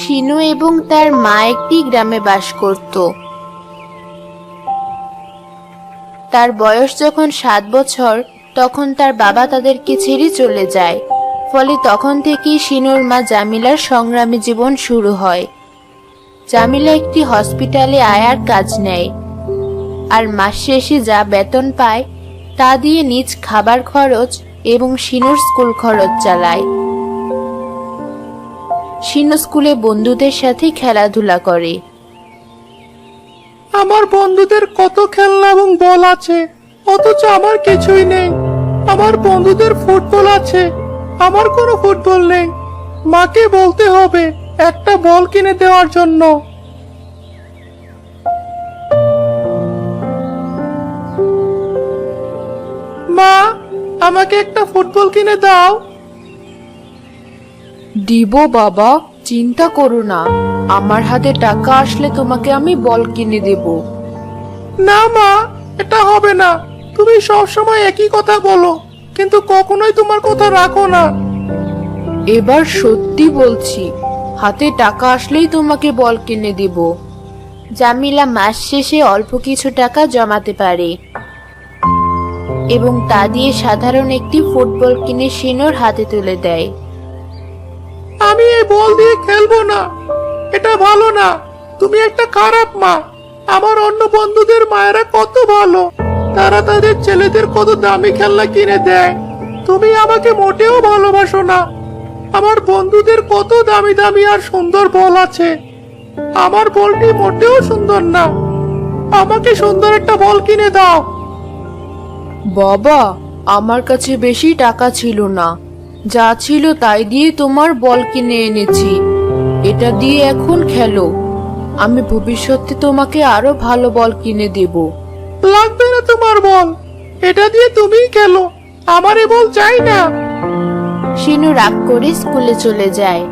শিনু এবং তার মা একটি গ্রামে বাস করত। তার বয়স যখন 7 বছর তখন তার বাবা তাদেরকে ছেড়ে চলে যায়। ফলে তখন থেকেই শিনুর মা জামিলার সংগ্রামী জীবন শুরু হয়। জামিলা একটি হসপিটালে আয়ার কাজ নেয়, আর মাস শেষে যা বেতন পায় তা দিয়ে নিজ খাবার খরচ এবং শিনুর স্কুল খরচ চালায়। শিনু স্কুলে বন্ধুদের সাথে খেলাধুলা করে। আমার বন্ধুদের কত খেলনা এবং বল আছে, অথচ আমার কিছুই নেই। আমার বন্ধুদের ফুটবল আছে, আমার কোনো ফুটবল নেই। মাকে বলতে হবে একটা বল কিনে দেওয়ার জন্য। মা, আমাকে একটা ফুটবল কিনে দাও। দিব বাবা, চিন্তা করো না, আমার হাতে টাকা আসলে তোমাকে আমি বল কিনে দেব। না মা, এটা হবে না। তুমি সব সময় একই কথা বলো, কিন্তু কখনোই তোমার কথা রাখো না। এবার সত্যি বলছি, হাতে টাকা আসলেই তোমাকে বল কিনে দেব। জামিলা মাস শেষে অল্প কিছু টাকা জমাতে পারে এবং তা দিয়ে সাধারণ একটি ফুটবল কিনে শিনুর হাতে তুলে দেয়। আমি এই বল দিয়ে খেলবো না, এটা ভালো না। তুমি একটা খারাপ মা। আমার অন্য বন্ধুদের মায়েরা কত ভালো, তারা তাদের ছেলেদের কত দামি খেলনা কিনে দেয়। তুমি আমাকে মোটেও ভালোবাসো না। আমার বন্ধুদের কত দামি দামি আর সুন্দর বল আছে, আমার বলটি মোটেও সুন্দর না। আমাকে সুন্দর একটা বল কিনে দাও। বাবা, আমার কাছে বেশি টাকা ছিল না, যা ছিল তাই দিয়ে তোমার বল কিনে এনেছি। এটা দিয়ে এখন খেলো, আমি ভবিষ্যতে তোমাকে আরো ভালো বল কিনে দেব। লাগবে না তোমার বল, এটা দিয়ে তুমিই খেলো, আমার এ বল চাই না। শিনু রাগ করে স্কুলে চলে যায়।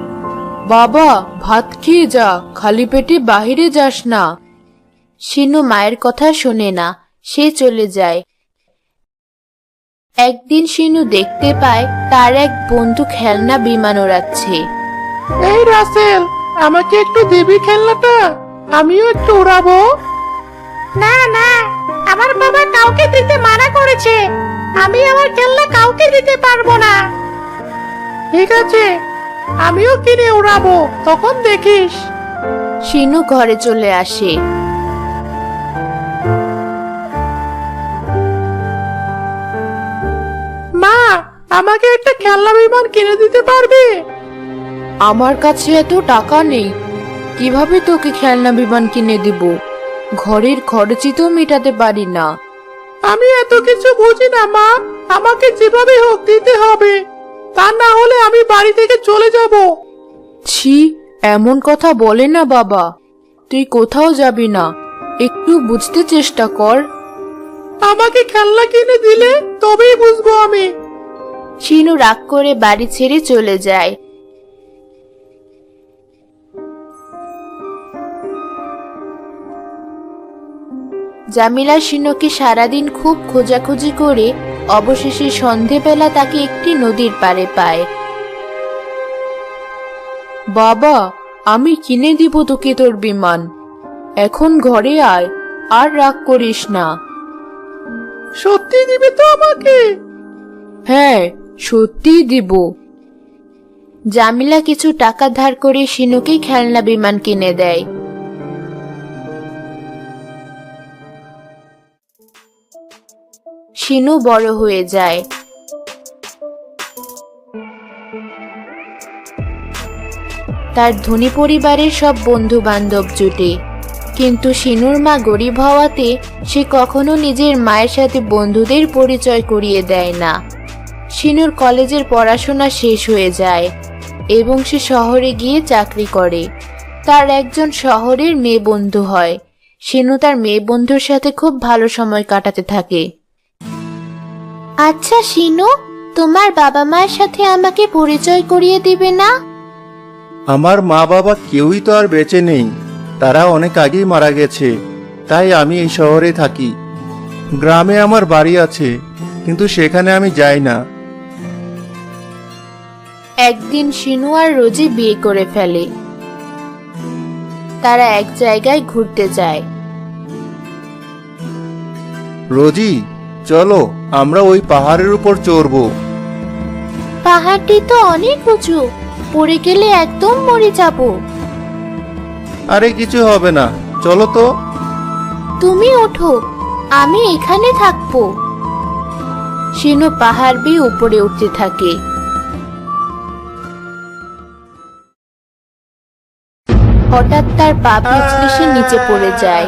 বাবা, ভাত খেয়ে যা, খালি পেটে বাহিরে যাস না। শিনু মায়ের কথা শোনে না, সে চলে যায়। একদিন শিনু দেখতে পায় তার এক বন্ধু খেলনা বিমান ওড়াচ্ছে। এই রাসেল, আমাকে একটু দিবি খেলনাটা, আমিও একটু উড়াবো। না না, আমার বাবা কাউকে দিতে মানা করেছে। আমি আমার খেলনা কাউকে দিতে পারবো না। ঠিক আছে, আমিও কিনে উড়াবো, তখন দেখিস। শিনু ঘরে চলে আসে। মা, আমাকে একটা খেলনা বিমান কিনে দিতে পারবে? আমার কাছে এত টাকা নেই, কিভাবে তোকে খেলনা বিমান কিনে দিব? ঘরের খরচই তো মেটাতে পারি না। আমি এত কিছু বুঝি না মা, আমাকে যেভাবে হোক দিতে হবে, তা না হলে আমি বাড়ি থেকে চলে যাব। ছি, এমন কথা বলে না বাবা, তুই কোথাও যাবি না, একটু বুঝতে চেষ্টা কর। আমাকে খেলনা কিনে দিলে তবেই বুঝবো আমি। শিনু রাগ করে বাড়ি ছেড়ে চলে যায়। জামিলা শিনুকে সারাদিন খুব খোঁজাখুঁজি করে অবশেষে সন্ধেবেলা তাকে একটি নদীর পাড়ে পায়। বাবা, আমি কিনে দিব তোকে তোর বিমান, এখন ঘরে আয়, আর রাগ করিস না। সত্যি দিবে তো আমাকে? হ্যাঁ, সত্যিই দিব। জামিলা কিছু টাকা ধার করে শিনুকে খেলনা বিমান কিনে দেয়। শিনু বড় হয়ে যায়। তার ধনী পরিবারের সব বন্ধু বান্ধব জুটে, কিন্তু শিনুর মা গরিব হওয়াতে সে কখনো নিজের মায়ের সাথে বন্ধুদের পরিচয় করিয়ে দেয় না। শিনুর কলেজের পড়াশোনা শেষ হয়ে যায় এবং সে শহরে গিয়ে চাকরি করে। তার একজন শহরের মেয়ে বন্ধু হয়। শিনু তার মেয়ে বন্ধুর সাথে খুব ভালো সময় কাটাতে থাকে। আচ্ছা শিনু, তোমার বাবা মায়ের সাথে আমাকে পরিচয় করিয়ে দিবে না? আমার মা বাবা কেউই তো আর বেঁচে নেই, তারা অনেক আগেই মারা গেছে। তাই আমি এই শহরে থাকি। গ্রামে আমার বাড়ি আছে, কিন্তু সেখানে আমি যাই না। একদিন শিনু আর রোজি বিয়ে করে ফেলে। তারা এক জায়গায় ঘুরতে যায়। রোজি, চলো আমরা ওই পাহাড়ের উপর চড়বো। পাহাড়টি তো অনেক উঁচু, পড়ে গেলে একদম মরে যাব। আরে কিছু হবে না, চলো তো। তুমি ওঠো, আমি এখানে থাকবো। শিনু পাহাড় বেয়ে উপরে উঠতে থাকে। হঠাৎ তার পা পিছলে সে নিচে পড়ে যায়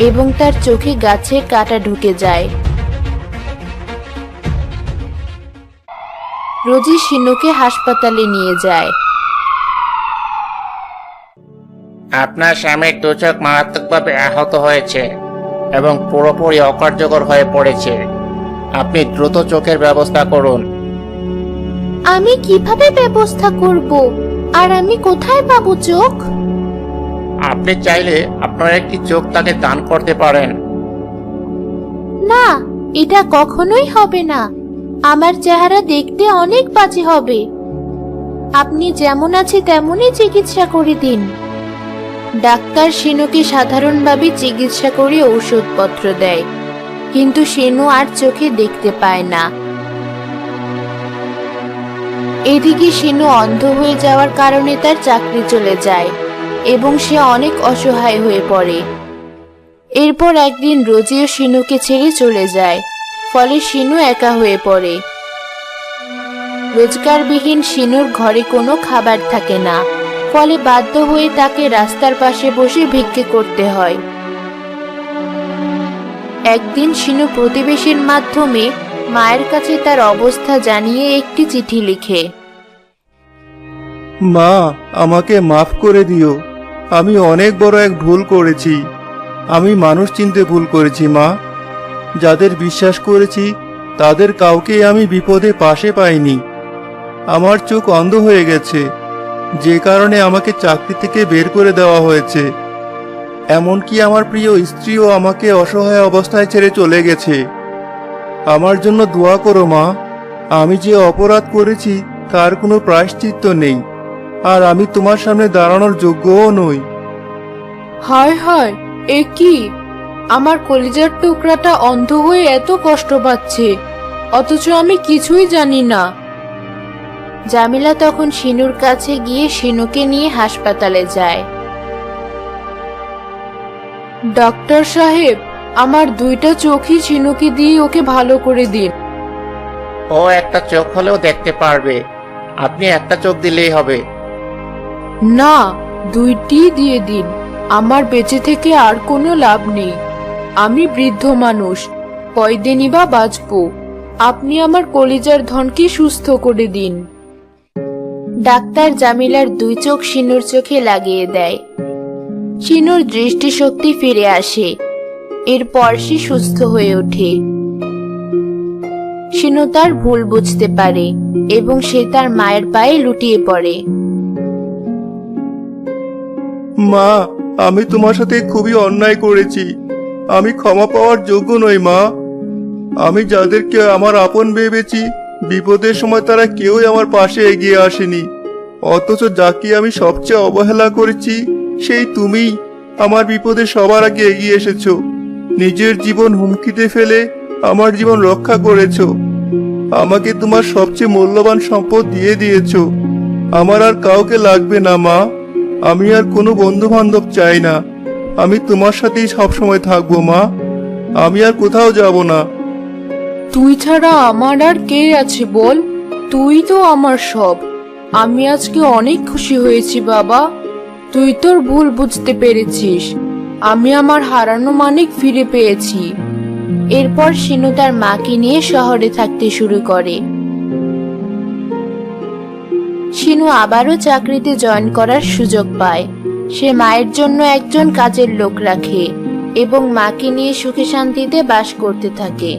এবং তার চোখে গাছের কাঁটা ঢুকে যায়। রোজি শিনুকে হাসপাতালে নিয়ে যায়। আপনার স্বামীর দু চোখ মারাত্মকভাবে আহত হয়েছে এবং পুরোপুরি অকার্যকর হয়ে পড়েছে। আপনি দ্রুত চোখের ব্যবস্থা করুন। আমি কিভাবে ব্যবস্থা করব? আর আমি কোথায় পাবো চোখ? আপনি চাইলে আপনার একটি চোখ তাকে দান করতে পারেন। না, এটা কখনোই হবে না। আমার চেহারা দেখতে অনেক বাজে হবে। আপনি যেমন আছে তেমনই চিকিৎসা করে দিন। ডাক্তার শিনুকে সাধারণভাবে চিকিৎসা করে ঔষধপত্র দেয়, কিন্তু শিনু আর চোখে দেখতে পায় না। এদিকে শিনু অন্ধ হয়ে যাওয়ার কারণে তার চাকরি চলে যায় এবং সে অনেক অসহায় হয়ে পড়ে। এরপর একদিন রোজিও শিনুকে ছেড়ে চলে যায়, ফলে শিনু একা হয়ে পড়ে। রোজগারবিহীন শিনুর ঘরে কোনো খাবার থাকে না, ফলে বাধ্য হয়ে তাকে রাস্তার পাশে বসে ভিক্ষে করতে হয়। একদিন শিনু প্রতিবেশীর মাধ্যমে মায়ের কাছে তার অবস্থা জানিয়ে একটি চিঠি লিখে। মা, আমাকে মাফ করে দিও। আমি অনেক বড় এক ভুল করেছি। আমি মানুষ চিনতে ভুল করেছি মা। যাদের বিশ্বাস করেছি তাদের কাউকেই আমি বিপদে পাশে পাইনি। আমার চোখ অন্ধ হয়ে গেছে, যে কারণে আমাকে চাকরি থেকে বের করে দেওয়া হয়েছে। এমনকি আমার প্রিয় স্ত্রীও আমাকে অসহায় অবস্থায় ছেড়ে চলে গেছে। আমার জন্য দোয়া করো মা। আমি যে অপরাধ করেছি তার কোনো প্রায়শ্চিত্ত নেই, আর আমি তোমার সামনে দাঁড়ানোর যোগ্যও নই। হায় হায়, এ কি? আমার কলিজার টুকরাটা অন্ধ হয়ে এত কষ্ট পাচ্ছে, অথচ আমি কিছুই জানি না। জামিলা তখন শিনুর কাছে গিয়ে শিনুকে নিয়ে হাসপাতালে যায়। ডাক্তার সাহেব, আমার দুইটা চোখই শিনুকে দিয়ে ওকে ভালো করে দিন। ও একটা চোখ হলেও দেখতে পারবে, আপনি একটা চোখ দিলেই হবে। না, দুইটি দিয়ে দিন। আমার বেঁচে থেকে আর কোনো লাভ নেই। আমি বৃদ্ধ মানুষ, কয়দিনই বা বাঁচবো। আপনি আমার কলিজার ধনকে সুস্থ করে দিন। ডাক্তার জামিলার দুই চোখ শিনুর চোখে লাগিয়ে দেয়। শিনুর দৃষ্টিশক্তি ফিরে আসে। এরপর সে সুস্থ হয়ে ওঠে। শিনু তার ভুল বুঝতে পারে এবং সে তার মায়ের পায়ে লুটিয়ে পড়ে। মা, আমি তোমার সাথে খুবই অন্যায় করেছি। আমি ক্ষমা পাওয়ার যোগ্য নই মা। আমি যাদেরকে আমার আপন ভেবেছি, বিপদের সময় তারা কেউই আমার পাশে এগিয়ে আসেনি। অথচ যাকে আমি সবচেয়ে অবহেলা করেছি সেই তুমি আমার বিপদে সবার আগে এগিয়ে এসেছো। নিজের জীবন হুমকিতে ফেলে আমার জীবন রক্ষা করেছো। আমাকে তোমার সবচেয়ে মূল্যবান সম্পদ দিয়ে দিয়েছো। আমার আর কাউকে লাগবে না মা। আমি আর কোনো বন্ধু বান্ধব চাই না। আমি তোমার সাথেই সবসময় থাকবো মা। আমি আর কোথাও যাব না। তুই ছাড়া আমার আর কে আছে বল? তুই তো আমার সব। আমি আজকে অনেক খুশি হয়েছি বাবা। তুই তোর ভুল বুঝতে পেরেছিস। আমি আমার হারানো মানিক ফিরে পেয়েছি। এরপর শিনু তার মাকে নিয়ে শহরে থাকতে শুরু করে। শিনু আবারও চাকরিতে জয়েন করার সুযোগ পায়। সে মায়ের জন্য একজন কাজের লোক রাখে এবং মাকে নিয়ে সুখে শান্তিতে বাস করতে থাকে।